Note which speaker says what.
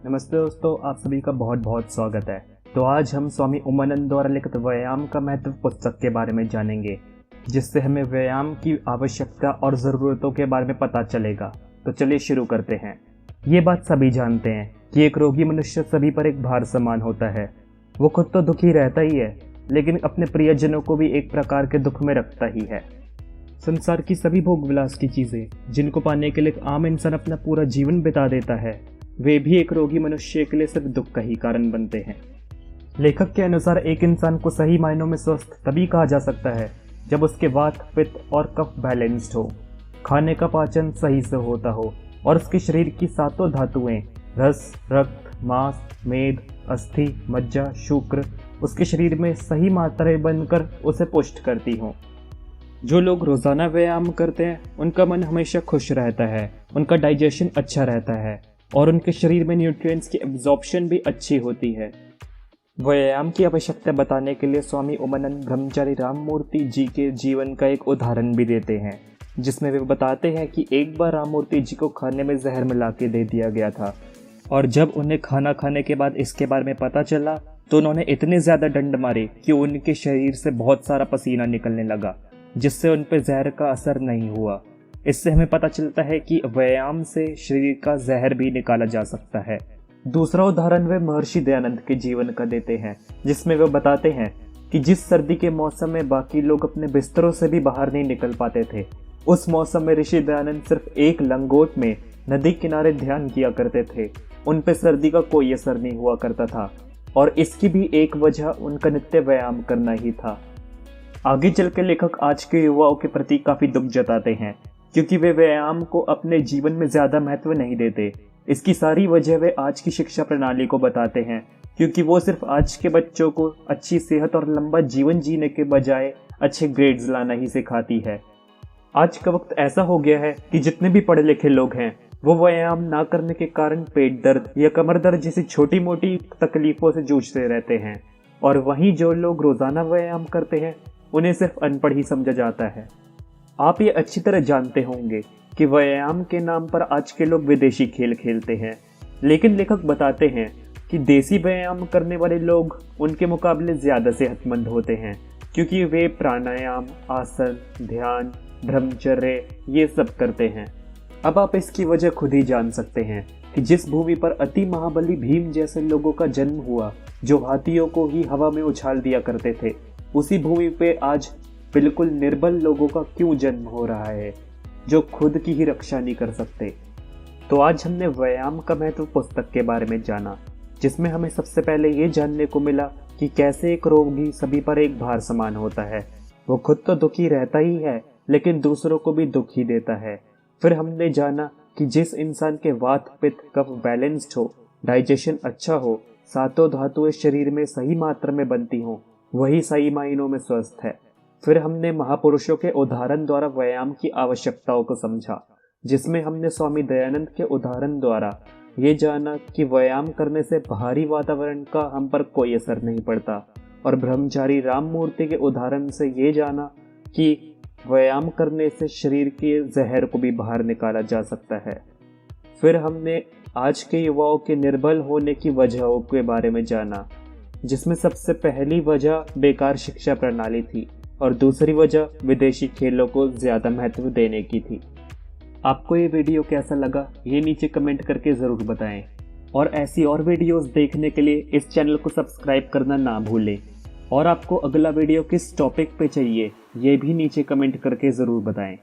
Speaker 1: नमस्ते दोस्तों, आप सभी का बहुत बहुत स्वागत है। तो आज हम स्वामी उमानंद द्वारा लिखित व्यायाम का महत्व पुस्तक के बारे में जानेंगे, जिससे हमें व्यायाम की आवश्यकता और ज़रूरतों के बारे में पता चलेगा। तो चलिए शुरू करते हैं। ये बात सभी जानते हैं कि एक रोगी मनुष्य सभी पर एक भार समान होता है। वो खुद तो दुखी रहता ही है, लेकिन अपने प्रियजनों को भी एक प्रकार के दुख में रखता ही है। संसार की सभी भोग विलास की चीज़ें जिनको पाने के लिए एक आम इंसान अपना पूरा जीवन बिता देता है, वे भी एक रोगी मनुष्य के लिए सिर्फ दुख का ही कारण बनते हैं। लेखक के अनुसार एक इंसान को सही मायनों में स्वस्थ तभी कहा जा सकता है जब उसके वात, पित्त और कफ बैलेंस्ड हो, खाने का पाचन सही से होता हो और उसके शरीर की सातों धातुएं रस, रक्त, मांस, मेद, अस्थि, मज्जा, शुक्र उसके शरीर में सही मात्रा बनकर उसे पुष्ट करती हों। जो लोग रोजाना व्यायाम करते हैं उनका मन हमेशा खुश रहता है, उनका डाइजेशन अच्छा रहता है और उनके शरीर में न्यूट्रिएंट्स की एब्जॉर्प्शन भी अच्छी होती है। व्यायाम की आवश्यकता बताने के लिए स्वामी उमानंद ब्रह्मचारी राममूर्ति जी के जीवन का एक उदाहरण भी देते हैं, जिसमें वे बताते हैं कि एक बार राममूर्ति जी को खाने में जहर मिला के दे दिया गया था और जब उन्हें खाना खाने के बाद इसके बारे में पता चला तो उन्होंने इतने ज़्यादा डंड मारे कि उनके शरीर से बहुत सारा पसीना निकलने लगा, जिससे उन पर जहर का असर नहीं हुआ। इससे हमें पता चलता है कि व्यायाम से शरीर का जहर भी निकाला जा सकता है। दूसरा उदाहरण वे महर्षि दयानंद के जीवन का देते हैं, जिसमें वे बताते हैं कि जिस सर्दी के मौसम में बाकी लोग अपने बिस्तरों से भी बाहर नहीं निकल पाते थे, उस मौसम में ऋषि दयानंद सिर्फ एक लंगोट में नदी किनारे ध्यान किया करते थे। उन पर सर्दी का कोई असर नहीं हुआ करता था और इसकी भी एक वजह उनका नित्य व्यायाम करना ही था। आगे चल के लेखक आज के युवाओं के प्रति काफी दुख जताते हैं, क्योंकि वे व्यायाम को अपने जीवन में ज्यादा महत्व नहीं देते। इसकी सारी वजह वे आज की शिक्षा प्रणाली को बताते हैं, क्योंकि वो सिर्फ आज के बच्चों को अच्छी सेहत और लंबा जीवन जीने के बजाय अच्छे ग्रेड्स लाना ही सिखाती है। आज का वक्त ऐसा हो गया है कि जितने भी पढ़े लिखे लोग हैं वो व्यायाम ना करने के कारण पेट दर्द या कमर दर्द जैसी छोटी मोटी तकलीफों से जूझते रहते हैं, और वहीं जो लोग रोजाना व्यायाम करते हैं उन्हें सिर्फ अनपढ़ ही समझा जाता है। आप ये अच्छी तरह जानते होंगे कि व्यायाम के नाम पर आज के लोग विदेशी खेल खेलते हैं, लेकिन लेखक बताते हैं कि देसी व्यायाम करने वाले लोग उनके मुकाबले ज़्यादा सेहतमंद होते हैं, क्योंकि वे प्राणायाम, आसन, ध्यान, ब्रह्मचर्य ये सब करते हैं। अब आप इसकी वजह खुद ही जान सकते हैं कि जिस भूमि पर अति महाबली भीम जैसे लोगों का जन्म हुआ, जो हाथियों को ही हवा में उछाल दिया करते थे, उसी भूमि पे आज बिल्कुल निर्बल लोगों का क्यों जन्म हो रहा है, जो खुद की ही रक्षा नहीं कर सकते। तो आज हमने व्यायाम का महत्व पुस्तक के बारे में जाना, जिसमें हमें सबसे पहले ये जानने को मिला कि कैसे एक रोगी सभी पर एक भार समान होता है। वो खुद तो दुखी रहता ही है, लेकिन दूसरों को भी दुख ही देता है। फिर हमने जाना कि जिस इंसान के वात, पित्त, कफ बैलेंस्ड हो, डाइजेशन अच्छा हो, सातों धातुएं शरीर में सही मात्रा में बनती हों, वही सही मायनों में स्वस्थ है। फिर हमने महापुरुषों के उदाहरण द्वारा व्यायाम की आवश्यकताओं को समझा, जिसमें हमने स्वामी दयानंद के उदाहरण द्वारा ये जाना कि व्यायाम करने से बाहरी वातावरण का हम पर कोई असर नहीं पड़ता, और ब्रह्मचारी राममूर्ति के उदाहरण से ये जाना कि व्यायाम करने से शरीर के जहर को भी बाहर निकाला जा सकता है। फिर हमने आज के युवाओं के निर्बल होने की वजहों के बारे में जाना, जिसमें सबसे पहली वजह बेकार शिक्षा प्रणाली थी और दूसरी वजह विदेशी खेलों को ज़्यादा महत्व देने की थी। आपको ये वीडियो कैसा लगा ये नीचे कमेंट करके ज़रूर बताएं, और ऐसी और वीडियोस देखने के लिए इस चैनल को सब्सक्राइब करना ना भूलें, और आपको अगला वीडियो किस टॉपिक पे चाहिए ये भी नीचे कमेंट करके ज़रूर बताएं।